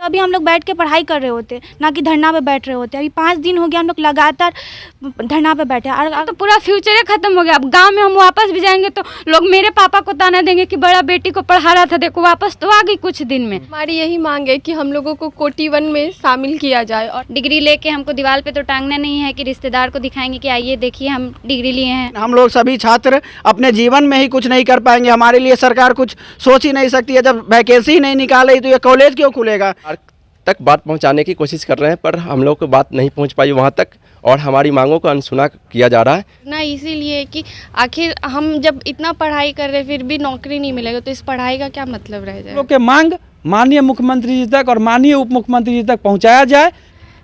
तभी हम लोग बैठ के पढ़ाई कर रहे होते, ना कि धरना पे बैठ रहे होते। अभी 5 दिन हो गया हम लोग लगातार धरना पे बैठे और तो पूरा फ्यूचर ही खत्म हो गया। अब गांव में हम वापस भी जाएंगे तो लोग मेरे पापा को ताना देंगे कि बड़ा बेटी को पढ़ा रहा था, देखो वापस तो आ गई कुछ दिन में। हमारी यही मांग है कि हम लोगों को कोटि 1 में शामिल किया जाए। और डिग्री लेके हमको दीवार पे तो टांगना नहीं है कि रिश्तेदार को दिखाएंगे कि आइए देखिए हम डिग्री लिए हैं। हम लोग सभी छात्र अपने जीवन में ही कुछ नहीं कर पाएंगे, हमारे लिए सरकार कुछ सोच ही नहीं सकती है। जब वैकेंसी ही नहीं निकाले तो ये कॉलेज क्यों खुलेगा? तक बात पहुंचाने की कोशिश कर रहे हैं, पर हम लोग को बात नहीं पहुंच पाई वहां तक और हमारी मांगों को अनसुना किया जा रहा है ना, इसीलिए कि आखिर हम जब इतना पढ़ाई कर रहे फिर भी नौकरी नहीं मिलेगा तो इस पढ़ाई का क्या मतलब रह जाएगा। लोग के मांग माननीय मुख्यमंत्री जी तक और माननीय उप मुख्यमंत्री जी तक पहुंचाया जाए।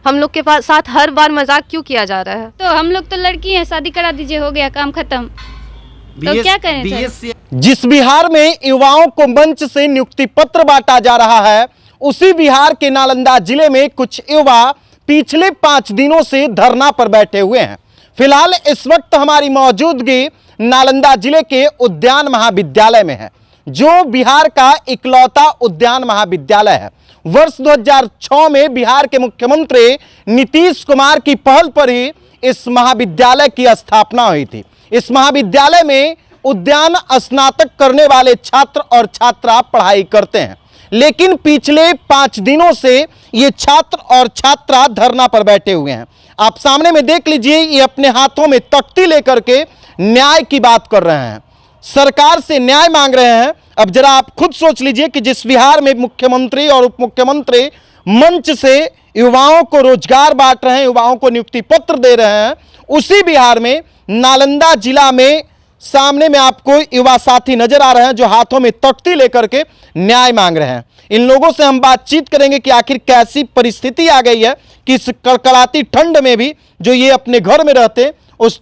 हम लोग के पास साथ हर बार मजाक क्यों किया जा रहा है? तो हम लोग तो लड़की हैं, शादी करा दीजिए, हो गया काम खत्म, तो क्या करें सर? जिस बिहार में युवाओं को मंच से नियुक्ति पत्र बांटा जा रहा है, उसी बिहार के नालंदा जिले में कुछ युवा पिछले 5 दिनों से धरना पर बैठे हुए हैं। फिलहाल इस वक्त हमारी मौजूदगी नालंदा जिले के उद्यान महाविद्यालय में है, जो बिहार का इकलौता उद्यान महाविद्यालय है। वर्ष 2006 में बिहार के मुख्यमंत्री नीतीश कुमार की पहल पर ही इस महाविद्यालय की स्थापना हुई थी। इस महाविद्यालय में उद्यान स्नातक करने वाले छात्र और छात्रा पढ़ाई करते हैं, लेकिन पिछले 5 दिनों से ये छात्र और छात्रा धरना पर बैठे हुए हैं। आप सामने में देख लीजिए, ये अपने हाथों में तख्ती लेकर के न्याय की बात कर रहे हैं, सरकार से न्याय मांग रहे हैं। अब जरा आप खुद सोच लीजिए कि जिस बिहार में मुख्यमंत्री और उप मुख्यमंत्री मंच से युवाओं को रोजगार बांट रहे हैं, युवाओं को नियुक्ति पत्र दे रहे हैं, उसी बिहार में नालंदा जिला में सामने में आपको युवा साथी नजर आ रहे हैं जो हाथों में तख्ती लेकर के न्याय मांग रहे हैं। इन लोगों से हम बातचीत करेंगे कि आखिर कैसी परिस्थिति आ गई है कि इस कड़कड़ाती ठंड में भी जो ये अपने घर में रहते, उस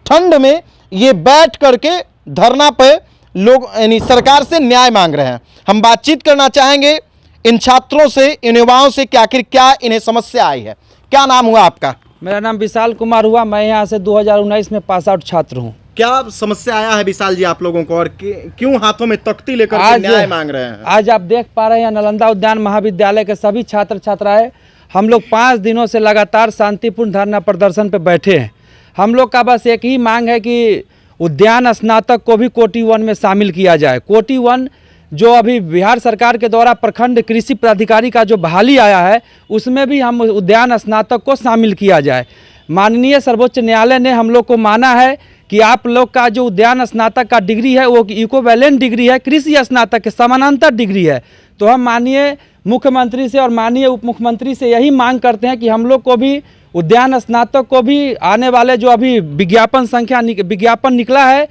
ठंड में ये बैठ करके धरना पे लोग यानी सरकार से न्याय मांग रहे हैं। हम बातचीत करना चाहेंगे इन छात्रों से, इन युवाओं से कि आखिर क्या इन्हें समस्या आई है। क्या नाम हुआ आपका? मेरा नाम विशाल कुमार हुआ, मैं यहाँ से 2019 में पास आउट छात्र हूँ। क्या समस्या आया है विशाल जी आप लोगों को और क्यों हाथों में तख्ती लेकर के न्याय मांग रहे हैं? आज आप देख पा रहे हैं नालंदा उद्यान महाविद्यालय के सभी छात्र छात्राएं, हम लोग 5 दिनों से लगातार शांतिपूर्ण धरना प्रदर्शन पर बैठे हैं। हम लोग का बस एक ही मांग है कि उद्यान स्नातक को भी कोटि 1 में शामिल किया जाए। कोटि 1 जो अभी बिहार सरकार के द्वारा प्रखंड कृषि पदाधिकारी का जो बहाली आया है, उसमें भी हम उद्यान स्नातक को शामिल किया जाए। माननीय सर्वोच्च न्यायालय ने हम लोग को माना है कि आप लोग का जो उद्यान स्नातक का डिग्री है वो इक्विवेलेंट डिग्री है, कृषि स्नातक के समानांतर डिग्री है। तो हम माननीय मुख्यमंत्री से और माननीय उप मुख्यमंत्री से यही मांग करते हैं कि हम लोग को भी उद्यान स्नातक को भी आने वाले जो अभी विज्ञापन निकला है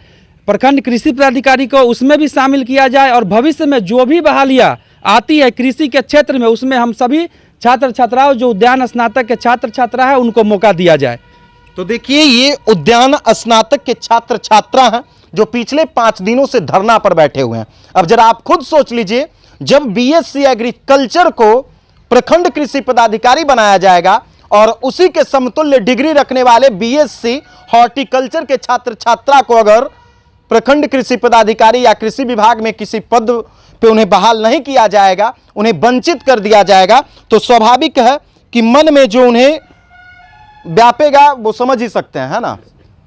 प्रखंड कृषि पदाधिकारी को, उसमें भी शामिल किया जाए और भविष्य में जो भी बहालियाँ आती है कृषि के क्षेत्र में, उसमें हम सभी छात्र छात्राओं जो उद्यान स्नातक के छात्र छात्रा है उनको मौका दिया जाए। तो देखिए, ये उद्यान स्नातक के छात्र छात्रा हैं जो पिछले 5 दिनों से धरना पर बैठे हुए हैं। अब जरा आप खुद सोच लीजिए, जब बीएससी एग्रीकल्चर को प्रखंड कृषि पदाधिकारी बनाया जाएगा और उसी के समतुल्य डिग्री रखने वाले बीएससी हॉर्टिकल्चर के छात्र छात्रा को अगर प्रखंड कृषि पदाधिकारी या कृषि विभाग में किसी पद पे उन्हें बहाल नहीं किया जाएगा, उन्हें वंचित कर दिया जाएगा, तो स्वाभाविक है कि मन में जो उन्हें व्यापेगा वो समझ ही सकते हैं, है ना?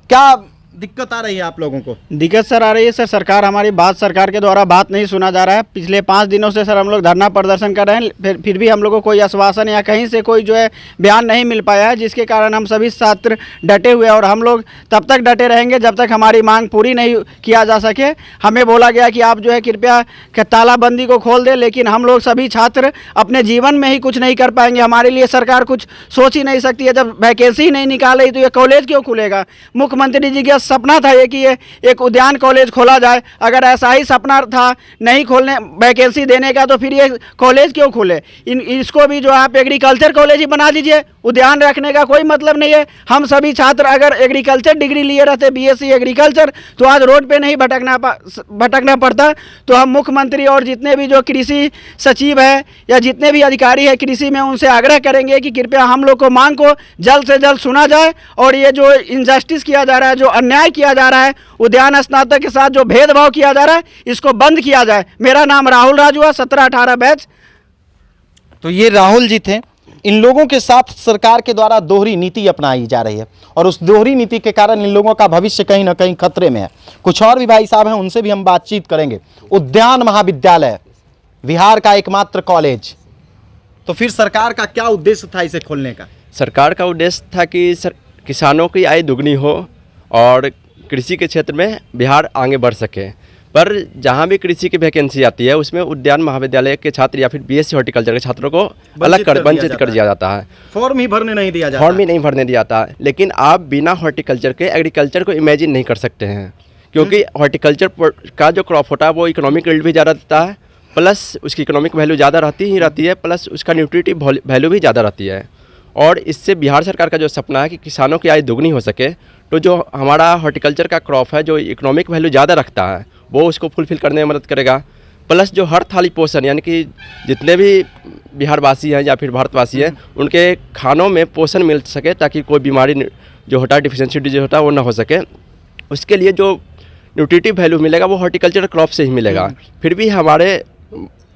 क्या दिक्कत आ रही है आप लोगों को? दिक्कत सर आ रही है सर, सरकार हमारी बात, सरकार के द्वारा बात नहीं सुना जा रहा है। पिछले 5 दिनों से सर हम लोग धरना प्रदर्शन कर रहे हैं, फिर भी हम लोग को कोई आश्वासन या कहीं से कोई जो है बयान नहीं मिल पाया है, जिसके कारण हम सभी छात्र डटे हुए हैं और हम लोग तब तक डटे रहेंगे जब तक हमारी मांग पूरी नहीं किया जा सके। हमें बोला गया कि आप जो है कृपया तालाबंदी को खोल दें, लेकिन हम लोग सभी छात्र अपने जीवन में ही कुछ नहीं कर पाएंगे, हमारे लिए सरकार कुछ सोच ही नहीं सकती है। जब वैकेंसी नहीं निकाले तो ये कॉलेज क्यों खुलेगा? मुख्यमंत्री जी का सपना था ये कि ये एक उद्यान कॉलेज खोला जाए। अगर ऐसा ही सपना था नहीं खोलने वैकेंसी देने का, तो फिर ये कॉलेज क्यों खुले? इसको भी जो आप एग्रीकल्चर कॉलेज ही बना दीजिए, उद्यान रखने का कोई मतलब नहीं है। हम सभी छात्र अगर एग्रीकल्चर डिग्री लिए रहते, बीएससी एग्रीकल्चर, तो आज रोड पे नहीं भटकना पड़ता। तो हम मुख्यमंत्री और जितने भी जो कृषि सचिव है या जितने भी अधिकारी है कृषि में, उनसे आग्रह करेंगे कि कृपया हम लोग को मांग को जल्द से जल्द सुना जाए और ये जो इनजस्टिस किया जा रहा है, जो अन्याय किया जा रहा है, उद्यान स्नातक के साथ जो भेदभाव किया जा रहा है, इसको बंद किया जाए। मेरा नाम राहुल राजू है, 17-18 बैच। तो ये राहुल जी थे। इन लोगों के साथ सरकार के द्वारा दोहरी नीति अपनाई जा रही है और उस दोहरी नीति के कारण इन लोगों का भविष्य कहीं ना कहीं खतरे में है। कुछ और भी भाई साहब हैं, उनसे भी हम बातचीत करेंगे। उद्यान महाविद्यालय बिहार का एकमात्र कॉलेज, तो फिर सरकार का क्या उद्देश्य था इसे खोलने का? सरकार का उद्देश्य था कि किसानों की आय दुगनी हो और कृषि के क्षेत्र में बिहार आगे बढ़ सके। पर जहाँ भी कृषि की वैकेंसी आती है उसमें उद्यान महाविद्यालय के छात्र या फिर बीएससी हॉर्टिकल्चर के छात्रों को वंचित कर दिया जाता है। फॉर्म ही भरने नहीं दिया जाता। फॉर्म ही नहीं भरने दिया जाता। लेकिन आप बिना हॉर्टिकल्चर के एग्रीकल्चर को इमेजिन नहीं कर सकते हैं, क्योंकि हॉर्टिकल्चर का जो क्रॉप होता है वो इकोनॉमिक यील्ड भी ज़्यादा देता है, प्लस उसकी इकोनॉमिक वैल्यू ज़्यादा रहती है, प्लस उसका न्यूट्रिटिव वैल्यू भी ज़्यादा रहती है। और इससे बिहार सरकार का जो सपना है कि किसानों की आय दुगनी हो सके, तो जो हमारा हॉर्टिकल्चर का क्रॉप है जो इकोनॉमिक वैल्यू ज़्यादा रखता है वो उसको फुलफिल करने में मदद करेगा। प्लस जो हर थाली पोषण, यानी कि जितने भी बिहारवासी हैं या फिर भारतवासी हैं उनके खानों में पोषण मिल सके, ताकि कोई बीमारी जो होता है डिफिशियंसी जो होता है वो ना हो सके। उसके लिए जो न्यूट्रिटिव वैल्यू मिलेगा वो हॉर्टिकल्चर क्रॉप से ही मिलेगा। फिर भी हमारे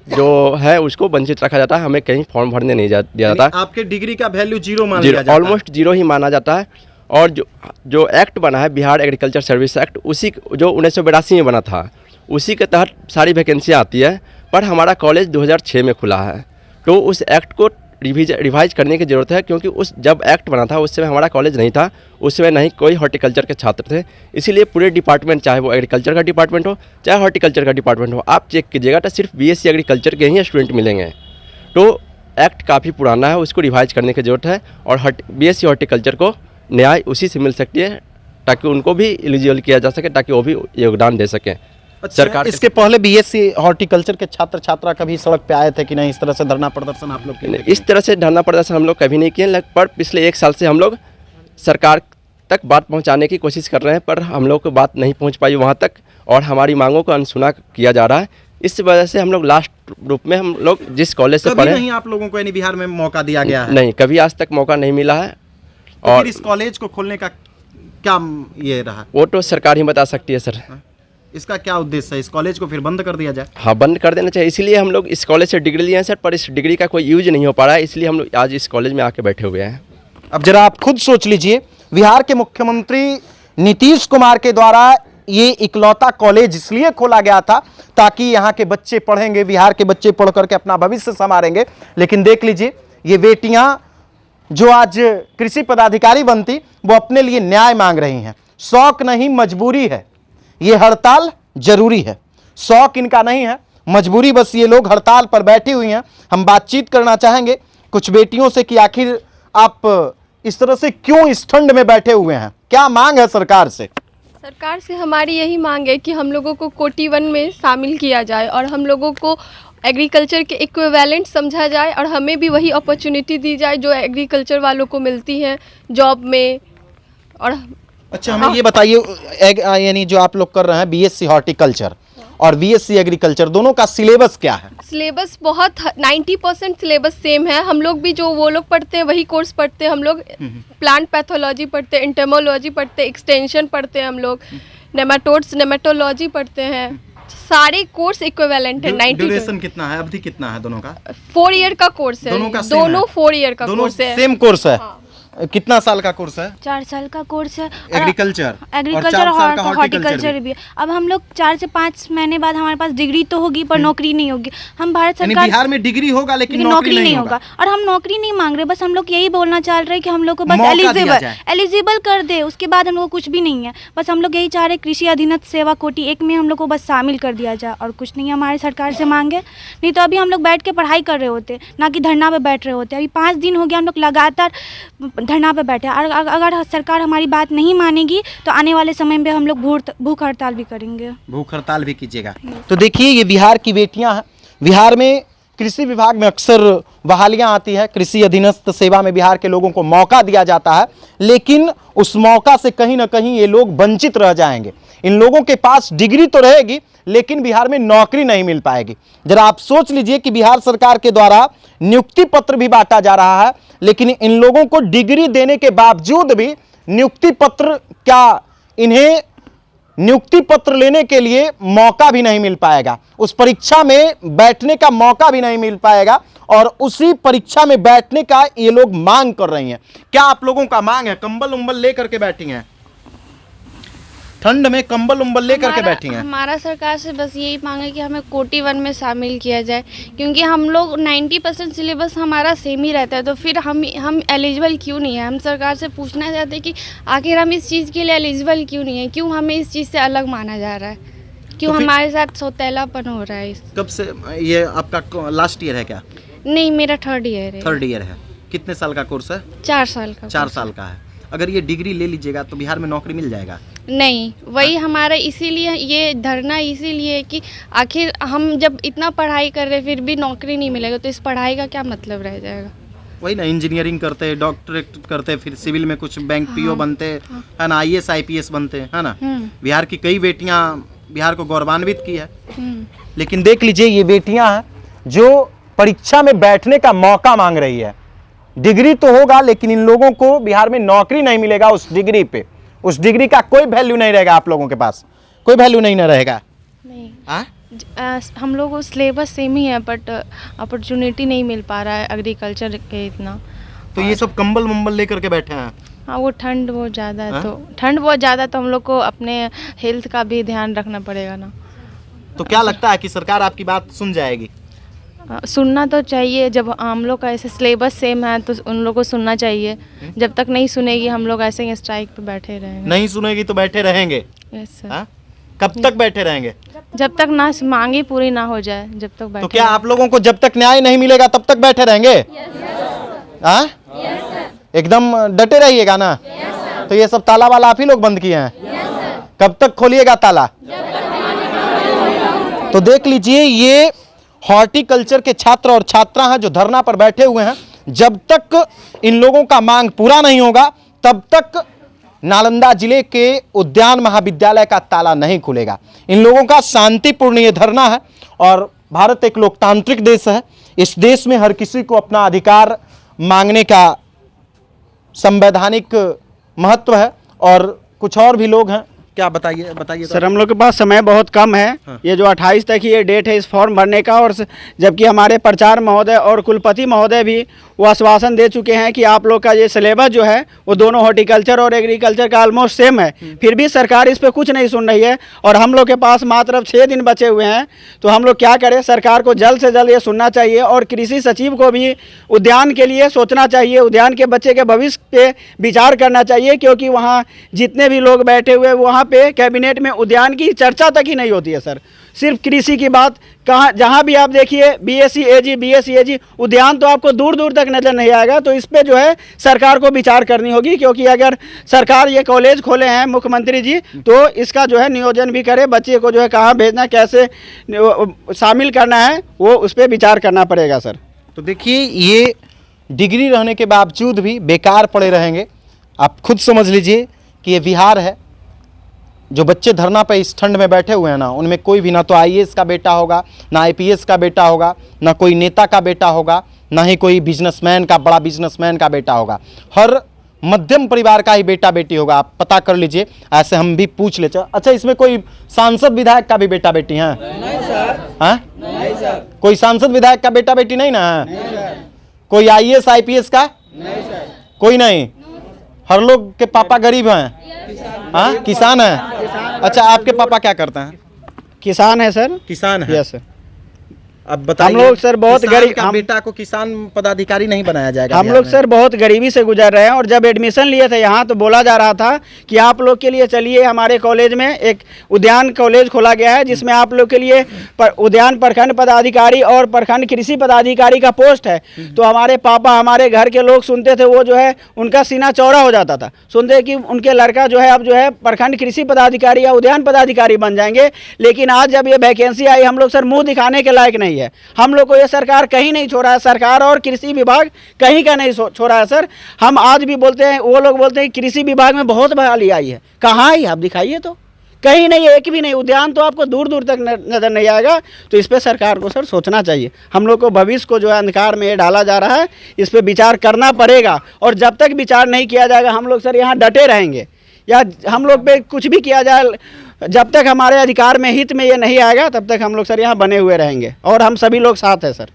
जो है उसको वंचित रखा जाता है, हमें कहीं फॉर्म भरने नहीं दिया जाता। आपके डिग्री का वैल्यू जीरो मान लिया जाता है। ऑलमोस्ट जीरो ही माना जाता है। और जो एक्ट बना है बिहार एग्रीकल्चर सर्विस एक्ट, उसी जो 1982 में बना था, उसी के तहत सारी वैकेंसियाँ आती है। पर हमारा कॉलेज 2006 में खुला है, तो उस एक्ट को रिवाइज करने की ज़रूरत है, क्योंकि जब एक्ट बना था उस समय हमारा कॉलेज नहीं था, उस समय नहीं कोई हॉर्टिकल्चर के छात्र थे। इसीलिए पूरे डिपार्टमेंट, चाहे वो एग्रीकल्चर का डिपार्टमेंट हो चाहे हॉर्टिकल्चर का डिपार्टमेंट हो, आप चेक कीजिएगा तो सिर्फ बीएससी एग्रीकल्चर के ही स्टूडेंट मिलेंगे। तो एक्ट काफ़ी पुराना है, उसको रिवाइज करने की ज़रूरत है और बीएससी हॉर्टिकल्चर को न्याय उसी से मिल सकती है, ताकि उनको भी एलिजिबल किया जा सके, ताकि वो भी योगदान दे सकें। सरकार इसके पहले बीएससी हॉर्टिकल्चर के छात्र छात्रा कभी सड़क पे आए थे कि नहीं? इस तरह से धरना प्रदर्शन आप लोग के? इस तरह से धरना प्रदर्शन हम लोग कभी नहीं किए, पर पिछले 1 साल से हम लोग सरकार तक बात पहुंचाने की कोशिश कर रहे हैं, पर हम लोग को बात नहीं पहुंच पाई वहां तक और हमारी मांगों को अनसुना किया जा रहा है। इस वजह से हम लोग लास्ट ग्रुप में हम लोग जिस कॉलेज से पढ़े नहीं, आप लोगों को यानी बिहार में मौका दिया गया है? नहीं, कभी आज तक मौका नहीं मिला है। और इस कॉलेज को खोलने का क्या ये रहा? वो तो सरकार ही बता सकती है सर। इसका क्या उद्देश्य है? इस कॉलेज को फिर बंद कर दिया जाए? हाँ, बंद कर देना चाहिए। इसीलिए हम लोग इस कॉलेज से डिग्री लिए हैं सर, पर इस डिग्री का कोई यूज नहीं हो पा रहा है, इसलिए हम लोग आज इस कॉलेज में आके बैठे हुए हैं। अब जरा आप खुद सोच लीजिए, बिहार के मुख्यमंत्री नीतीश कुमार के द्वारा ये इकलौता कॉलेज इसलिए खोला गया था ताकि यहाँ के बच्चे पढ़ेंगे, बिहार के बच्चे पढ़ करके अपना भविष्य संवारेंगे। लेकिन देख लीजिए, ये बेटियां जो आज कृषि पदाधिकारी बनती, वो अपने लिए न्याय मांग रही हैं। शौक नहीं, मजबूरी है। ये हड़ताल जरूरी है, शौक इनका नहीं है, मजबूरी बस ये लोग हड़ताल पर बैठी हुई हैं। हम बातचीत करना चाहेंगे कुछ बेटियों से कि आखिर आप इस तरह से क्यों इस ठंड में बैठे हुए हैं, क्या मांग है सरकार से? सरकार से हमारी यही मांग है कि हम लोगों को कोटि 1 में शामिल किया जाए और हम लोगों को एग्रीकल्चर के इक्विवेलेंट समझा जाए और हमें भी वही अपॉर्चुनिटी दी जाए जो एग्रीकल्चर वालों को मिलती है जॉब में। और अच्छा, हमें ये बताइए, यानी जो आप लोग कर रहे हैं बीएससी हॉर्टिकल्चर और बीएससी एग्रीकल्चर, दोनों का सिलेबस क्या है? सिलेबस बहुत 90% सिलेबस सेम है। हम लोग भी जो वो लोग पढ़ते हैं वही कोर्स पढ़ते हैं। हम लोग प्लांट पैथोलॉजी पढ़ते हैं, एंटेमोलॉजी पढ़ते हैं, एक्सटेंशन पढ़ते हैं, हम लोग नेमाटोड्स नेमेटोलॉजी पढ़ते हैं। सारे कोर्स इक्विवेलेंट है। 90 ड्यूरेशन कितना है, अवधि कितना है दोनों का? 4 ईयर का कोर्स है। दोनों 4 ईयर का कोर्स है। सेम कोर्स है। कितना साल का कोर्स है? 4 साल का कोर्स है। एग्रीकल्चर और हॉर्टिकल्चर भी। अब हम लोग 4 से 5 महीने बाद हमारे पास डिग्री तो होगी पर नौकरी नहीं होगी। हम भारत सरकार, बिहार में डिग्री होगा लेकिन नौकरी नहीं होगा। और हम नौकरी नहीं मांग रहे, बस हम लोग यही बोलना चाह रहे हैं कि हम लोग को बस एलिजिबल कर दे, उसके बाद हम लोग को कुछ भी नहीं है। बस हम लोग यही चाह रहे कृषि अधीनस्थ सेवा कोटि 1 में हम लोग को बस शामिल कर दिया जाए और कुछ नहीं हमारे सरकार से मांगे। नहीं तो अभी हम लोग बैठ के पढ़ाई कर रहे होते, ना कि धरना पे बैठ रहे होते। अभी 5 दिन हो गया हम लोग लगातार धरना पे बैठे। अगर सरकार हमारी बात नहीं मानेगी तो आने वाले समय में हम लोग भूख हड़ताल भी करेंगे। भूख हड़ताल भी कीजिएगा। तो देखिए, ये बिहार की बेटियां हैं। बिहार में कृषि विभाग में अक्सर बहालियां आती है, कृषि अधीनस्थ सेवा में बिहार के लोगों को मौका दिया जाता है, लेकिन उस मौका से कहीं ना कहीं ये लोग वंचित रह जाएंगे। इन लोगों के पास डिग्री तो रहेगी लेकिन बिहार में नौकरी नहीं मिल पाएगी। जरा आप सोच लीजिए कि बिहार सरकार के द्वारा नियुक्ति पत्र भी बांटा जा रहा है, लेकिन इन लोगों को डिग्री देने के बावजूद भी नियुक्ति पत्र क्या इन्हें नियुक्ति पत्र लेने के लिए मौका भी नहीं मिल पाएगा, उस परीक्षा में बैठने का मौका भी नहीं मिल पाएगा और उसी परीक्षा में बैठने का ये लोग मांग कर रही हैं। क्या आप लोगों का मांग है? कंबल उम्बल लेकर के बैठी हैं, ठंड में कंबल उम्बल लेकर के बैठी हैं। हमारा सरकार से बस यही मांग है कि हमें कोटि 1 में शामिल किया जाए, क्योंकि हम लोग 90% सिलेबस हमारा सेम ही रहता है, तो फिर हम एलिजिबल क्यों नहीं है। हम सरकार से पूछना चाहते हैं कि आखिर हम इस चीज़ के लिए एलिजिबल क्यों नहीं है, क्यों हमें इस चीज़ से अलग माना जा रहा है, क्यों तो हमारे साथ सौतेलापन हो रहा है। कब से ये आपका लास्ट ईयर है क्या? नहीं, मेरा 3rd ईयर है। 3rd ईयर है। कितने साल का कोर्स है? 4 साल का। 4 साल का है। अगर ये डिग्री ले लीजिएगा तो बिहार में नौकरी मिल जाएगा? नहीं, वही हमारा इसीलिए ये धरना इसीलिए है कि आखिर हम जब इतना पढ़ाई कर रहे फिर भी नौकरी नहीं मिलेगा, तो इस पढ़ाई का क्या मतलब रह जाएगा। वही ना, इंजीनियरिंग करते, डॉक्टरेट करते, फिर सिविल में कुछ बैंक पीओ बनते है ना, IAS IPS बनते है ना। बिहार की कई बेटियां बिहार को गौरवान्वित की है, लेकिन देख लीजिए ये बेटियां हैं जो परीक्षा में बैठने का मौका मांग रही है। डिग्री तो होगा लेकिन इन लोगों को बिहार में नौकरी नहीं मिलेगा उस डिग्री पे, उस डिग्री का कोई वैल्यू नहीं रहेगा, आप लोगों के पास कोई वैल्यू नहीं रहेगा। नहीं, हम लोग को सिलेबस सेम ही है, बट अपॉर्चुनिटी नहीं मिल पा रहा है एग्रीकल्चर के इतना। तो ये सब कंबल वंबल लेकर के बैठे हैं। हाँ, वो ठंड बहुत ज़्यादा है, तो ठंड बहुत ज़्यादा, तो हम लोग को अपने हेल्थ का भी ध्यान रखना पड़ेगा ना। तो क्या लगता है कि सरकार आपकी बात सुन जाएगी? सुनना तो चाहिए, जब हम लोग का ऐसे सिलेबस सेम है तो उन लोगों को सुनना चाहिए। जब तक नहीं सुनेगी हम लोग ऐसे ही स्ट्राइक पे बैठे रहेंगे। नहीं सुनेगी तो बैठे रहेंगे? Yes sir. कब तक बैठे रहेंगे? जब तक ना मांगी पूरी ना हो जाए, जब तक बैठे। तो क्या आप लोगों को जब तक न्याय नहीं मिलेगा तब तक बैठे रहेंगे? एकदम डटे रहिएगा ना। तो ये सब ताला वाला आप ही लोग बंद किए हैं, कब तक खोलिएगा ताला? तो देख लीजिए ये हॉर्टिकल्चर के छात्र और छात्रा हैं जो धरना पर बैठे हुए हैं। जब तक इन लोगों का मांग पूरा नहीं होगा तब तक नालंदा जिले के उद्यान महाविद्यालय का ताला नहीं खुलेगा। इन लोगों का शांतिपूर्ण ये धरना है और भारत एक लोकतांत्रिक देश है। इस देश में हर किसी को अपना अधिकार मांगने का संवैधानिक महत्व है। और कुछ और भी लोग हैं, क्या बताइए सर। हम लोग के पास समय बहुत कम है। ये जो 28 तक ये डेट है इस फॉर्म भरने का, और जबकि हमारे प्रचार महोदय और कुलपति महोदय भी वो आश्वासन दे चुके हैं कि आप लोग का ये सिलेबस जो है वो दोनों हॉर्टिकल्चर और एग्रीकल्चर का ऑलमोस्ट सेम है, फिर भी सरकार इस पर कुछ नहीं सुन रही है। और हम लोग के पास मात्र अब 6 दिन बचे हुए हैं, तो हम लोग क्या करें? सरकार को जल्द से जल्द ये सुनना चाहिए और कृषि सचिव को भी उद्यान के लिए सोचना चाहिए, उद्यान के बच्चे के भविष्य पे विचार करना चाहिए, क्योंकि वहाँ जितने भी लोग बैठे हुए वहाँ पे कैबिनेट में उद्यान की चर्चा तक ही नहीं होती है सर। सिर्फ कृषि की बात, कहाँ जहाँ भी आप देखिए BSc AG उद्यान तो आपको दूर दूर तक नज़र नहीं आएगा। तो इस पे जो है सरकार को विचार करनी होगी, क्योंकि अगर सरकार ये कॉलेज खोले हैं मुख्यमंत्री जी, तो इसका जो है नियोजन भी करे, बच्चे को जो है कहाँ भेजना, कैसे शामिल करना है, वो उस पर विचार करना पड़ेगा सर। तो देखिए ये डिग्री रहने के बावजूद भी बेकार पड़े रहेंगे। आप खुद समझ लीजिए कि ये बिहार है। जो बच्चे धरना पे इस ठंड में बैठे हुए हैं ना, उनमें कोई भी ना तो IAS का बेटा होगा, ना IPS का बेटा होगा, ना कोई नेता का बेटा होगा, ना ही कोई बिजनेसमैन का, बड़ा बिजनेसमैन का बेटा होगा। हर मध्यम परिवार का ही बेटा बेटी होगा। आप पता कर लीजिए, ऐसे हम भी पूछ लेते। अच्छा, इसमें कोई सांसद विधायक का भी बेटा बेटी हैं? नहीं सर। कोई सांसद विधायक का बेटा बेटी नहीं ना है? कोई IAS IPS का? नहीं सर। कोई नहीं। हर लोग के पापा गरीब हैं? हाँ, किसान हैं। अच्छा, आपके पापा क्या करते हैं? किसान है सर। किसान है? Yes sir. अब बताइए, हम लोग सर बहुत गरीब, हम बेटा को किसान पदाधिकारी नहीं बनाया जाएगा? हम लोग सर बहुत गरीबी से गुजर रहे हैं। और जब एडमिशन लिए थे यहाँ तो बोला जा रहा था कि आप लोग के लिए चलिए हमारे कॉलेज में एक उद्यान कॉलेज खोला गया है, जिसमें आप लोग के लिए उद्यान प्रखंड पदाधिकारी और प्रखंड कृषि पदाधिकारी का पोस्ट है। तो हमारे पापा, हमारे घर के लोग सुनते थे, वो जो है उनका सीना चौड़ा हो जाता था, सुनते कि उनके लड़का जो है अब जो है प्रखंड कृषि पदाधिकारी या उद्यान पदाधिकारी बन जाएंगे। लेकिन आज जब ये वैकेंसी आई, हम लोग सर मुँह दिखाने के लायक नहीं है। हम लोग को ये सरकार कहीं नहीं छोड़ा है, सरकार और कृषि विभाग कहीं का नहीं छोड़ा है सर। हम आज भी बोलते हैं, वो लोग बोलते हैं कृषि विभाग में बहुत बहाली आई है, कहाँ आई? आप दिखाइए तो, कहीं नहीं, एक भी नहीं। उद्यान तो आपको दूर दूर तक नजर नहीं आएगा। तो इस पर सरकार को सर सोचना चाहिए। हम लोग को भविष्य को जो है अंधकार में डाला जा रहा है, इस पर विचार करना पड़ेगा। और जब तक विचार नहीं किया जाएगा हम लोग सर यहाँ डटे रहेंगे, या हम लोग पे कुछ भी किया जाए, जब तक हमारे अधिकार में हित में ये नहीं आएगा तब तक हम लोग सर यहाँ बने हुए रहेंगे और हम सभी लोग साथ हैं सर।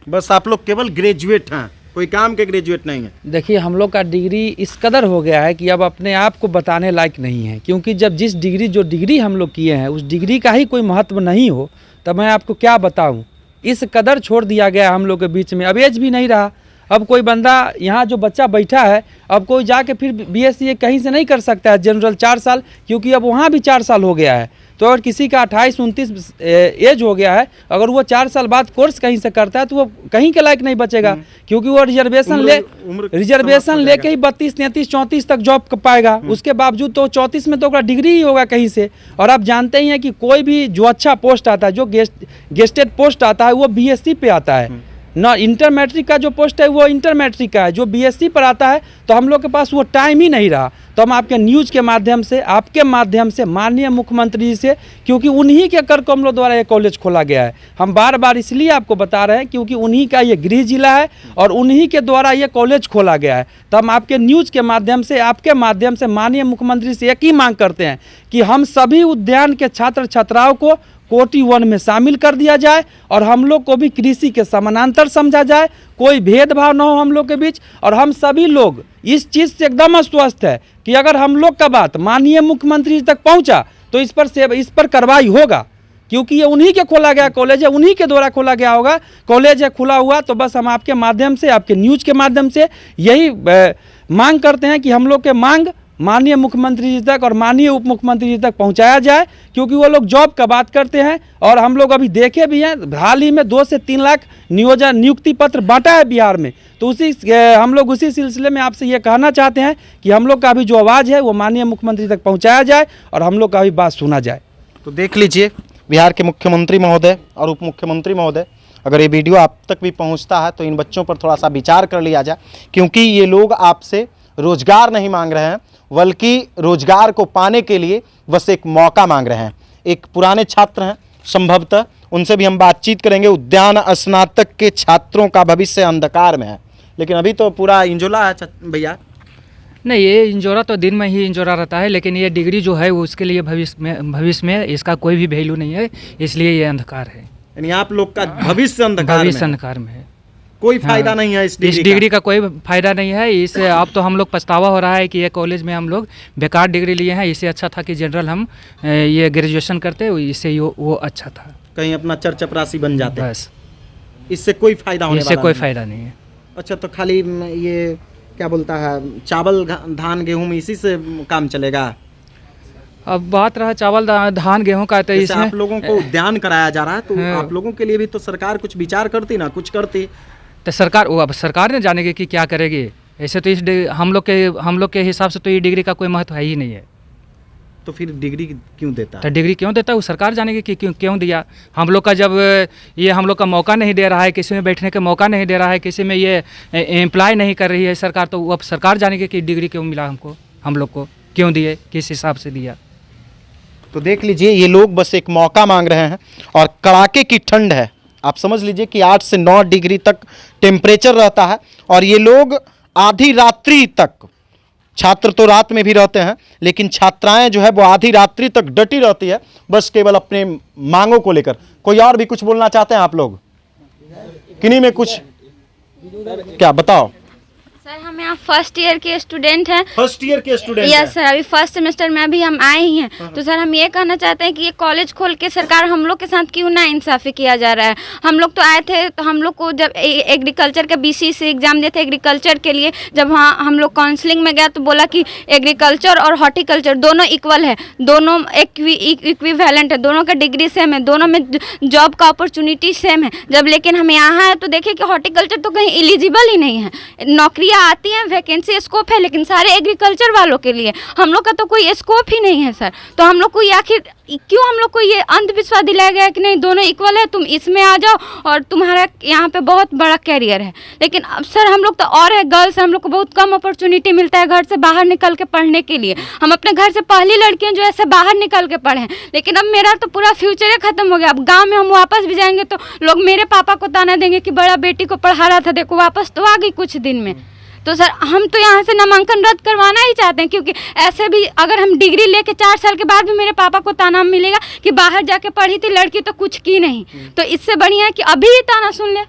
बस आप लोग केवल ग्रेजुएट हैं, कोई काम के ग्रेजुएट नहीं है। देखिए हम लोग का डिग्री इस कदर हो गया है कि अब अपने आप को बताने लायक नहीं है, क्योंकि जब जिस डिग्री हम लोग किए हैं उस डिग्री का ही कोई महत्व नहीं हो तब मैं आपको क्या बताऊं। इस कदर छोड़ दिया गया हम लोग के बीच में, अब एज भी नहीं रहा। अब कोई बंदा यहाँ जो बच्चा बैठा है अब कोई जाके फिर BSc कहीं से नहीं कर सकता है जनरल 4 साल, क्योंकि अब वहाँ भी 4 साल हो गया है। तो अगर किसी का 28-29 एज हो गया है, अगर वो 4 साल बाद कोर्स कहीं से करता है तो वो कहीं के लायक नहीं बचेगा, क्योंकि वो रिजर्वेशन लेके ही 32, 33, 34 तक जॉब पाएगा। उसके बावजूद तो 34 में तो उसका डिग्री ही होगा कहीं से। और आप जानते ही हैं कि कोई भी जो अच्छा पोस्ट आता है, जो गेस्टेड पोस्ट आता है वो BSc पे आता है ना। इंटर मैट्रिक का जो पोस्ट है वो इंटर मैट्रिक का है, जो BSc पर आता है तो हम लोग के पास वो टाइम ही नहीं रहा। तो हम आपके न्यूज़ के माध्यम से, आपके माध्यम से माननीय मुख्यमंत्री जी से, क्योंकि उन्हीं के कर कमलों द्वारा ये कॉलेज खोला गया है, हम बार बार इसलिए आपको बता रहे हैं क्योंकि उन्हीं का ये गृह जिला है और उन्हीं के द्वारा ये कॉलेज खोला गया है। तो हम आपके न्यूज़ के माध्यम से, आपके माध्यम से माननीय मुख्यमंत्री से एक ही मांग करते हैं कि हम सभी उद्यान के छात्र छात्राओं को कोटि 1 में शामिल कर दिया जाए और हम लोग को भी कृषि के समानांतर समझा जाए, कोई भेदभाव न हो हम लोग के बीच। और हम सभी लोग इस चीज़ से एकदम आश्वस्त है कि अगर हम लोग का बात माननीय मुख्यमंत्री तक पहुंचा तो इस पर कार्रवाई होगा, क्योंकि ये उन्हीं के खोला गया कॉलेज है, उन्हीं के द्वारा खोला गया होगा कॉलेज है खुला हुआ। तो बस हम आपके माध्यम से, आपके न्यूज़ के माध्यम से यही मांग करते हैं कि हम लोग के मांग माननीय मुख्यमंत्री जी तक और माननीय उप मुख्यमंत्री जी तक पहुंचाया जाए, क्योंकि वो लोग जॉब का बात करते हैं। और हम लोग अभी देखे भी हैं, हाल ही में 2 से 3 लाख नियुक्ति पत्र बांटा है बिहार में। तो हम लोग उसी सिलसिले में आपसे ये कहना चाहते हैं कि हम लोग का भी जो आवाज़ है वो माननीय मुख्यमंत्री तक पहुँचाया जाए और हम लोग का भी बात सुना जाए। तो देख लीजिए बिहार के मुख्यमंत्री महोदय और उप मुख्यमंत्री महोदय, अगर ये वीडियो आप तक भी पहुँचता है तो इन बच्चों पर थोड़ा सा विचार कर लिया जाए, क्योंकि ये लोग आपसे रोजगार नहीं मांग रहे हैं बल्कि रोजगार को पाने के लिए बस एक मौका मांग रहे हैं। एक पुराने छात्र हैं, संभवतः उनसे भी हम बातचीत करेंगे। उद्यान स्नातक के छात्रों का भविष्य अंधकार में है, लेकिन अभी तो पूरा इंजोला है भैया। नहीं, ये इंजोरा तो दिन में ही इंजोरा रहता है, लेकिन ये डिग्री जो है वो उसके लिए भविष्य में इसका कोई भी वैल्यू नहीं है, इसलिए ये अंधकार है। यानी आप लोग का भविष्य अंधकार में है, कोई फायदा नहीं है इस डिग्री का कोई फायदा नहीं है। इससे अब तो हम लोग पछतावा हो रहा है कि ये कॉलेज में हम लोग बेकार डिग्री लिए हैं। इससे अच्छा था कि जनरल हम ये ग्रेजुएशन करते, इससे वो अच्छा था, कहीं अपना चरचपरासी बन जाते। बस इससे कोई फायदा होने इससे कोई फायदा नहीं है। अच्छा, तो खाली ये क्या बोलता है, चावल धान गेहूँ इसी से काम चलेगा? अब बात रहा चावल धान गेहूं का, तो इसमें आप लोगों को उद्यान कराया जा रहा है, तो आप लोगों के लिए भी तो सरकार कुछ विचार करती ना, कुछ करती। तो सरकार अब सरकार ने जानेगी कि क्या करेगी। ऐसे तो इस हम लोग के हिसाब से तो ये डिग्री का कोई महत्व है ही नहीं है। तो फिर डिग्री क्यों देता है? तो डिग्री क्यों देता है वो सरकार जानेगी कि क्यों दिया। हम लोग का जब ये हम लोग का मौका नहीं दे रहा है, किसी में बैठने का मौका नहीं दे रहा है, किसी में ये एम्प्लॉय नहीं कर रही है सरकार, तो अब सरकार जानेगी कि डिग्री क्यों मिला हमको, हम लोग को क्यों दिए, किस हिसाब से दिया। तो देख लीजिए ये लोग बस एक मौका मांग रहे हैं और कड़ाके की ठंड है। आप समझ लीजिए कि 8 से 9 डिग्री तक टेम्परेचर रहता है और ये लोग आधी रात्रि तक, छात्र तो रात में भी रहते हैं लेकिन छात्राएं जो है वो आधी रात्रि तक डटी रहती है, बस केवल अपने मांगों को लेकर। कोई और भी कुछ बोलना चाहते हैं आप लोग? किन्हीं में कुछ क्या बताओ? सर हम यहाँ फर्स्ट ईयर के स्टूडेंट हैं। फर्स्ट ईयर के स्टूडेंट? यस सर, अभी फर्स्ट सेमेस्टर में अभी हम आए ही हैं। तो सर हम ये कहना चाहते हैं कि ये कॉलेज खोल के सरकार हम लोग के साथ क्यों ना इंसाफी किया जा रहा है। हम लोग तो आए थे, तो हम लोग को जब एग्रीकल्चर का BC से एग्जाम दिए थे एग्रीकल्चर के लिए, जब वहाँ हम लोग काउंसलिंग में गया तो बोला कि एग्रीकल्चर और हॉर्टिकल्चर दोनों इक्वल है, दोनों इक्विवेलेंट है, दोनों का डिग्री सेम है, दोनों में जॉब का अपॉर्चुनिटी सेम है। जब लेकिन हम यहाँ आए तो देखे कि हॉर्टिकल्चर तो कहीं एलिजिबल ही नहीं है। नौकरियाँ आती हैं, वैकेंसी स्कोप है, लेकिन सारे एग्रीकल्चर वालों के लिए, हम लोग का तो कोई स्कोप ही नहीं है सर। तो हम लोग को आखिर क्यों हम लोग को ये अंधविश्वास दिलाया गया कि नहीं दोनों इक्वल है, तुम इसमें आ जाओ और तुम्हारा यहाँ पे बहुत बड़ा कैरियर है। लेकिन अब सर हम लोग तो और है गर्ल्स, हम लोग को बहुत कम अपॉर्चुनिटी मिलता है घर से बाहर निकल के पढ़ने के लिए। हम अपने घर से पहली लड़कियाँ जो ऐसे बाहर निकल के पढ़े हैं, लेकिन अब मेरा तो पूरा फ्यूचर ही खत्म हो गया। अब गाँव में हम वापस भी जाएंगे तो लोग मेरे पापा को ताना देंगे कि बड़ा बेटी को पढ़ा रहा था, देखो वापस तो आ गई कुछ दिन में। तो सर हम तो यहाँ से नामांकन रद्द करवाना ही चाहते हैं, क्योंकि ऐसे भी अगर हम डिग्री लेके 4 साल के बाद भी मेरे पापा को ताना मिलेगा कि बाहर जाके पढ़ी थी लड़की तो कुछ की नहीं, तो इससे बढ़िया है कि अभी ही ताना सुन ले।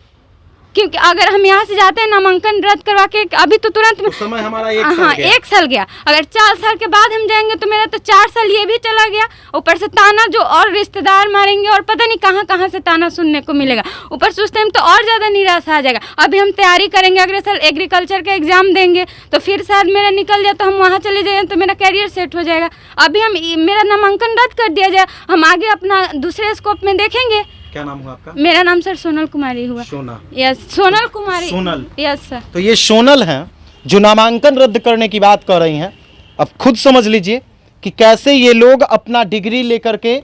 क्योंकि अगर हम यहाँ से जाते हैं नामांकन रद्द करवा के अभी तो तुरंत तो समय हमारा हाँ 1 साल गया, अगर 4 साल के बाद हम जाएंगे तो मेरा तो 4 साल ये भी चला गया। ऊपर से ताना जो और रिश्तेदार मारेंगे और पता नहीं कहाँ कहाँ से ताना सुनने को मिलेगा। ऊपर से उस टाइम तो और ज़्यादा निराशा आ जाएगा। अभी हम तैयारी करेंगे, अगले साल एग्रीकल्चर का एग्ज़ाम देंगे तो फिर शायद मेरा निकल जाए तो हम वहाँ चले जाएँ तो मेरा कैरियर सेट हो जाएगा। अभी हम मेरा नामांकन रद्द कर दिया जाए, हम आगे अपना दूसरे स्कोप में देखेंगे। क्या नाम हुआ आपका? मेरा नाम सर सोनल कुमारी हुआ। Sona? Yes, Sonal Kumari. Sonal? Yes sir. तो ये सोनल हैं जो नामांकन रद्द करने की बात कर रही हैं। अब खुद समझ लीजिए कि कैसे ये लोग अपना डिग्री लेकर के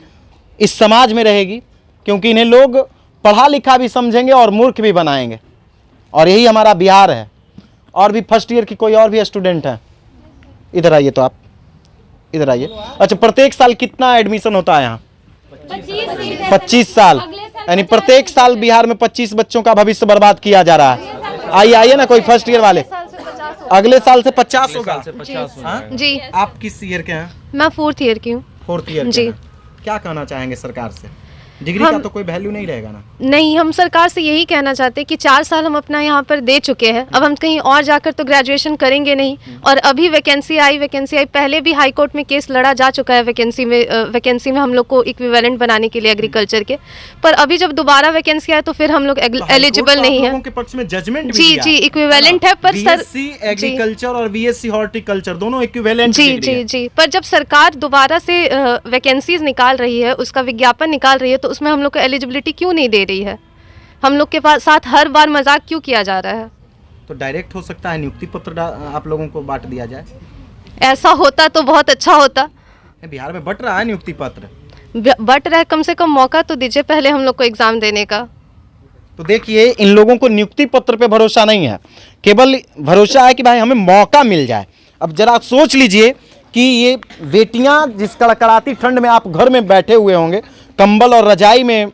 इस समाज में रहेगी, क्योंकि इन्हें लोग पढ़ा लिखा भी समझेंगे और मूर्ख भी बनाएंगे। और यही हमारा बिहार है। और भी फर्स्ट ईयर की कोई और भी स्टूडेंट हैं? इधर आइए, तो आप इधर आइए। अच्छा, प्रत्येक साल कितना एडमिशन होता है यहाँ? 25 साल, यानी प्रत्येक साल बिहार में 25 बच्चों का भविष्य बर्बाद किया जा रहा है। आइए आइए ना, कोई फर्स्ट ईयर वाले। अगले साल से 50 होगा। हाँ? जी, आप किस ईयर के हैं? मैं 4th ईयर की हूँ। 4th ईयर जी। क्या कहना चाहेंगे सरकार से? डिग्री का तो कोई वैल्यू नहीं रहेगा ना? नहीं, हम सरकार से यही कहना चाहते हैं कि 4 साल हम अपना यहाँ पर दे चुके हैं, अब हम कहीं और जाकर तो ग्रेजुएशन करेंगे नहीं। और अभी वैकेंसी आई, पहले भी हाई कोर्ट में केस लड़ा जा चुका है वैकेंसी में हम लोग को इक्विवेलेंट बनाने के लिए एग्रीकल्चर के। पर अभी जब दोबारा वैकेंसी आए तो फिर हम लोग एलिजिबल नहीं है। के पक्ष में जजमेंट जी जी, इक्विवेलेंट है। पर सर एग्रीकल्चर और बीएससी हॉर्टिकल्चर दोनों इक्विवेलेंट जी जी जी, पर जब सरकार दोबारा से वैकेंसीज निकाल रही है, उसका विज्ञापन निकाल रही है, तो उसमें हम लोग को एलिजिबिलिटी क्यों नहीं दे रही है? हम लोग के पास साथ हर बार मजाक क्यों किया जा रहा है? तो डायरेक्ट हो सकता है नियुक्ति पत्र आप लोगों को बांट दिया जाए। ऐसा होता तो बहुत अच्छा होता। बिहार में बट रहा है नियुक्ति पत्र, बट रहा है, कम से कम मौका तो दीजिए पहले हम लोग को एग्जाम देने का। तो देखिए, इन लोगों को नियुक्ति पत्र पे भरोसा नहीं है, केवल भरोसा है कि भाई हमें मौका मिल जाए। अब जरा सोच लीजिए कि ये बेटियां जिस कड़कड़ाती ठंड में आप घर में बैठे हुए होंगे, कंबल और रजाई में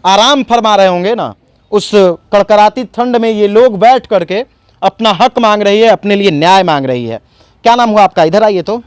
आराम फरमा रहे होंगे ना, उस कड़कड़ाती ठंड में ये लोग बैठ करके अपना हक मांग रही है, अपने लिए न्याय मांग रही है। क्या नाम हुआ आपका? इधर आइए। तो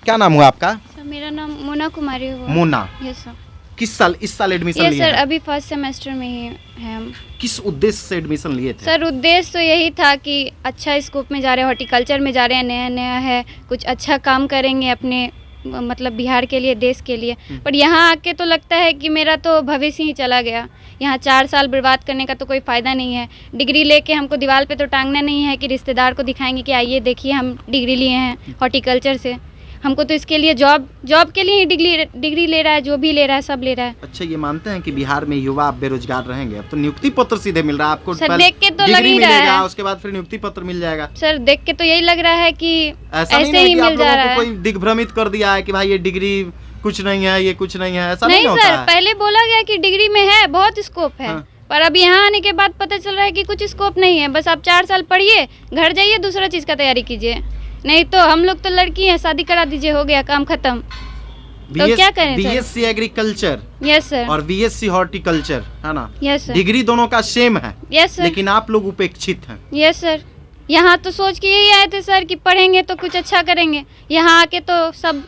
क्या नाम हुआ आपका? सर मेरा नाम मोना कुमारी हुआ। मोना? Yes sir. किस साल इस साल एडमिशन यस लिए सर, हैं? अभी फर्स्ट सेमेस्टर में ही है हम। किस उद्देश्य से एडमिशन लिए थे? सर उद्देश्य तो यही था कि अच्छा स्कोप में जा रहे हैं, हॉर्टिकल्चर में जा रहे हैं, नया नया है, कुछ अच्छा काम करेंगे अपने मतलब बिहार के लिए, देश के लिए। पर यहाँ आके तो लगता है कि मेरा तो भविष्य ही चला गया। यहाँ 4 साल बर्बाद करने का तो कोई फ़ायदा नहीं है। डिग्री लेके हमको दीवार पे तो टांगना नहीं है कि रिश्तेदार को दिखाएंगे कि आइए देखिए हम डिग्री लिए हैं हॉर्टिकल्चर से। हमको तो इसके लिए जॉब के लिए ही डिग्री ले रहा है, जो भी ले रहा है सब ले रहा है। अच्छा, ये मानते हैं कि बिहार में युवा बेरोजगार रहेंगे? अब तो नियुक्ति पत्र सीधे मिल रहा है आपको। सर देख के तो लग ही रहा है, उसके बाद फिर नियुक्ति पत्र मिल जाएगा। सर देख के तो यही लग रहा है कि ऐसा ऐसे ही मिल जा रहा है। कोई दिग्भ्रमित कर दिया है कि भाई ये डिग्री कुछ नहीं है, ये कुछ नहीं है, ऐसा नहीं होता सर, है। पहले बोला गया कि डिग्री में है, बहुत स्कोप है। हाँ। पर अब यहाँ आने के बाद पता चल रहा है कि कुछ स्कोप नहीं है। बस आप 4 साल पढ़िए, घर जाइए, दूसरा चीज़ का तैयारी कीजिए। नहीं तो हम लोग तो लड़की हैं, शादी करा दीजिए, हो गया काम खत्म। तो क्या करें sir? BSc agriculture yes sir और बीएससी हॉर्टिकल्चर है ना? Yes sir. डिग्री दोनों का सेम है। Yes sir. लेकिन आप लोग उपेक्षित हैं। Yes sir. यहाँ तो सोच के यही आए थे सर कि पढ़ेंगे तो कुछ अच्छा करेंगे। यहाँ आके तो सब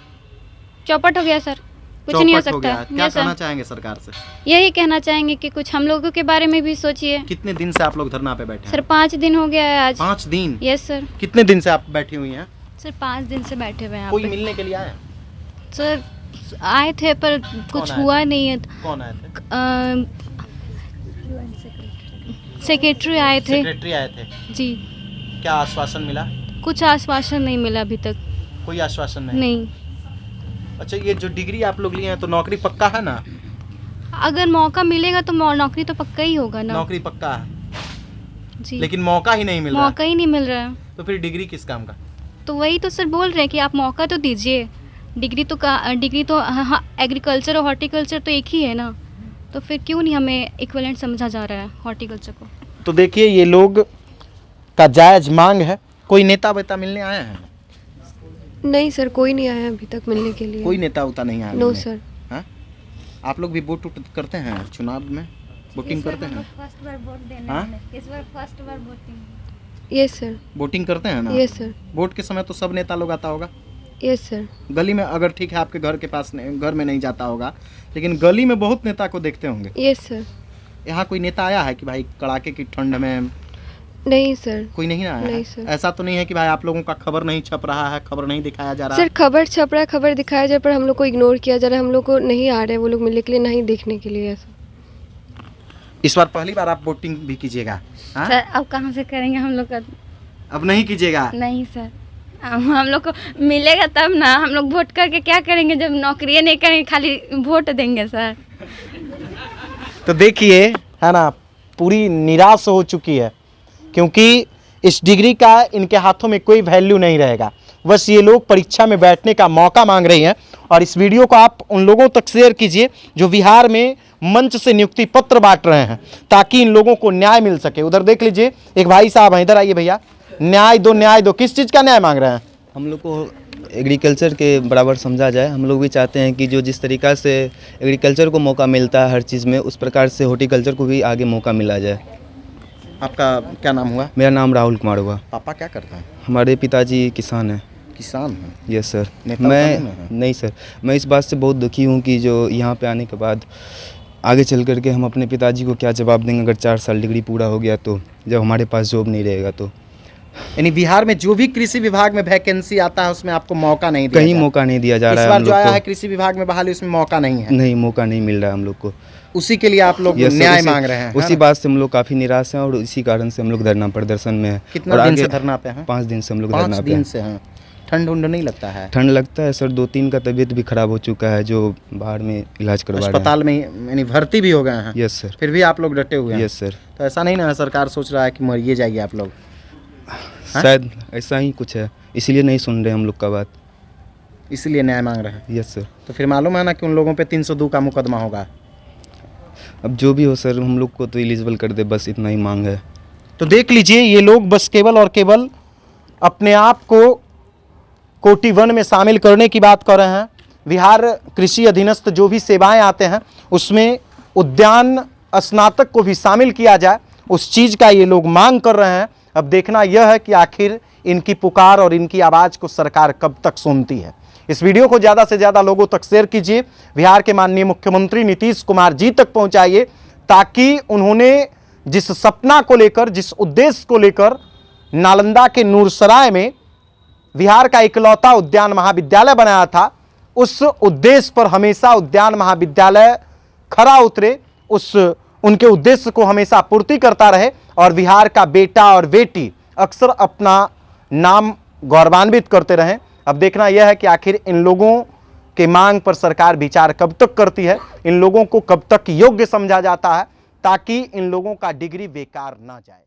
चौपट हो गया सर, कुछ नहीं हो चौपट सकता। गया। क्या कहना चाहेंगे सरकार से? यही कहना चाहेंगे कि कुछ हम लोगों के बारे में भी सोचिए। कितने दिन से आप लोग धरना पे बैठे हैं? सर 5 दिन हो गया है आज। 5 दिन? Yes sir. कितने दिन से आप बैठी हुई हैं? सर 5 दिन से बैठे हुए हैं। कोई मिलने के लिए आया? सर आए थे पर कुछ आए हुआ थे? नहीं है। कौन आए थे? सेक्रेटरी आए थे। सेक्रेटरी आए थे? जी। क्या आश्वासन मिला? कुछ आश्वासन नहीं मिला अभी तक। कोई आश्वासन नहीं? नहीं। अच्छा, ये जो डिग्री आप लोग लिए हैं तो नौकरी पक्का है ना? अगर मौका मिलेगा तो नौकरी तो पक्का ही होगा ना। नौकरी पक्का है जी, लेकिन मौका ही नहीं मिल रहा। मौका ही नहीं मिल रहा है। तो फिर डिग्री किस काम का? तो वही तो सर बोल रहे हैं कि आप मौका तो दीजिए। डिग्री तो हाँ, एग्रीकल्चर और हॉर्टिकल्चर तो एक ही है ना, तो फिर क्यों नहीं हमें इक्विवेलेंट समझा जा रहा है हॉर्टिकल्चर को? तो देखिए, ये लोग का जायज मांग है। कोई नेता वेता मिलने आया है? नहीं सर, कोई नहीं आया अभी तक मिलने के लिए। कोई नेता उता नहीं आया? नो मिलने? सर। हाँ? आप लोग भी वोट करते हैं चुनाव में? वोटिंग करते हैं? फर्स्ट बार वोट देना हाँ? है। इस बार फर्स्ट बार वोटिंग। Yes sir. वोटिंग करते हैं ना? Yes sir. वोट के समय तो सब नेता लोग आता होगा। Yes sir. गली में अगर ठीक है आपके घर के पास घर में नहीं जाता होगा, लेकिन गली में बहुत नेता को देखते होंगे। Yes sir. यहाँ कोई नेता आया है कि भाई कड़ाके की ठंड में? नहीं सर। कोई नहीं आया? नहीं है? सर। ऐसा तो नहीं है कि भाई आप लोगों का खबर नहीं छप रहा है, खबर नहीं दिखाया जा रहा सर है? खबर छप रहा है, खबर दिखाया जा रहा है, पर हम लोग को इग्नोर किया जा रहा है, हम लोग को नहीं आ रहे हैं वो लोग मिलने के लिए, नहीं देखने के लिए। ऐसा इस बार पहली बार आप वोटिंग भी कीजिएगा? हाँ? सर अब कहाँ से करेंगे हम लोग का? अब नहीं कीजिएगा? नहीं सर, हम लोग को मिलेगा तब ना। हम लोग वोट करके क्या करेंगे जब नौकरी नहीं करेंगे, खाली वोट देंगे सर। तो देखिए है ना, पूरी निराश हो चुकी है, क्योंकि इस डिग्री का इनके हाथों में कोई वैल्यू नहीं रहेगा। बस ये लोग परीक्षा में बैठने का मौका मांग रही हैं। और इस वीडियो को आप उन लोगों तक शेयर कीजिए जो बिहार में मंच से नियुक्ति पत्र बांट रहे हैं, ताकि इन लोगों को न्याय मिल सके। उधर देख लीजिए, एक भाई साहब हैं, इधर आइए भैया। न्याय दो, न्याय दो। किस चीज़ का न्याय मांग रहे हैं? हम लोग को एग्रीकल्चर के बराबर समझा जाए। हम लोग भी चाहते हैं कि जो जिस तरीक़ा से एग्रीकल्चर को मौका मिलता है हर चीज़ में, उस प्रकार से हॉर्टिकल्चर को भी आगे मौका मिला जाए। आपका क्या नाम हुआ? मेरा नाम राहुल कुमार हुआ। पापा क्या करते हैं? हमारे पिताजी किसान हैं। किसान हैं? Yes sir. नेता मैं बनना है? नहीं सर, मैं इस बात से बहुत दुखी हूँ कि जो यहाँ पे आने के बाद आगे चल कर के हम अपने पिताजी को क्या जवाब देंगे अगर 4 साल डिग्री पूरा हो गया तो, जब हमारे पास जॉब नहीं रहेगा तो। यानी बिहार में जो भी कृषि विभाग में वैकेंसी आता है उसमें आपको मौका नहीं दिया कहीं जाता। मौका नहीं दिया जा इस रहा है बार हम जो लोग आया है को। कृषि विभाग में बहाली, उसमें मौका नहीं है। नहीं, मौका नहीं मिल रहा है हम लोग को। उसी के लिए आप लोग Yes, sir, न्याय उसी- मांग रहे हैं? उसी बात से हम लोग काफ़ी निराश हैं और इसी कारण से हम लोग धरना प्रदर्शन में हैं। कितना और दिन आगे से धरना पे हैं? 5 दिन से हम लोग 5 धरना पे दिन हैं। से हैं। ठंड उंड नहीं लगता है? ठंड लगता है सर, 2-3 का तबीयत भी खराब हो चुका है जो बाहर में इलाज करवा रहे हैं। अस्पताल में यानी भर्ती भी हो गए हैं? Yes sir. फिर भी आप लोग डटे हुए हैं? Yes sir. तो ऐसा नहीं ना है सरकार सोच रहा है कि मरिए जाइए आप लोग? शायद ऐसा ही कुछ है, इसीलिए नहीं सुन रहे हम लोग का बात। इसलिए न्याय मांग रहे हैं? Yes sir. तो फिर मालूम है ना कि उन लोगों पे 302 का मुकदमा होगा? अब जो भी हो सर, हम लोग को तो एलिजिबल कर दे, बस इतना ही मांग है। तो देख लीजिए, ये लोग बस केवल और केवल अपने आप को कोटि 1 में शामिल करने की बात कर रहे हैं। बिहार कृषि अधीनस्थ जो भी सेवाएं आते हैं उसमें उद्यान स्नातक को भी शामिल किया जाए, उस चीज़ का ये लोग मांग कर रहे हैं। अब देखना यह है कि आखिर इनकी पुकार और इनकी आवाज़ को सरकार कब तक सुनती है। इस वीडियो को ज़्यादा से ज़्यादा लोगों तक शेयर कीजिए, बिहार के माननीय मुख्यमंत्री नीतीश कुमार जी तक पहुंचाइए, ताकि उन्होंने जिस सपना को लेकर, जिस उद्देश्य को लेकर नालंदा के नूरसराय में बिहार का इकलौता उद्यान महाविद्यालय बनाया था, उस उद्देश्य पर हमेशा उद्यान महाविद्यालय खरा उतरे, उनके उद्देश्य को हमेशा पूर्ति करता रहे और बिहार का बेटा और बेटी अक्सर अपना नाम गौरवान्वित करते रहें। अब देखना यह है कि आखिर इन लोगों के मांग पर सरकार विचार कब तक करती है, इन लोगों को कब तक योग्य समझा जाता है, ताकि इन लोगों का डिग्री बेकार ना जाए।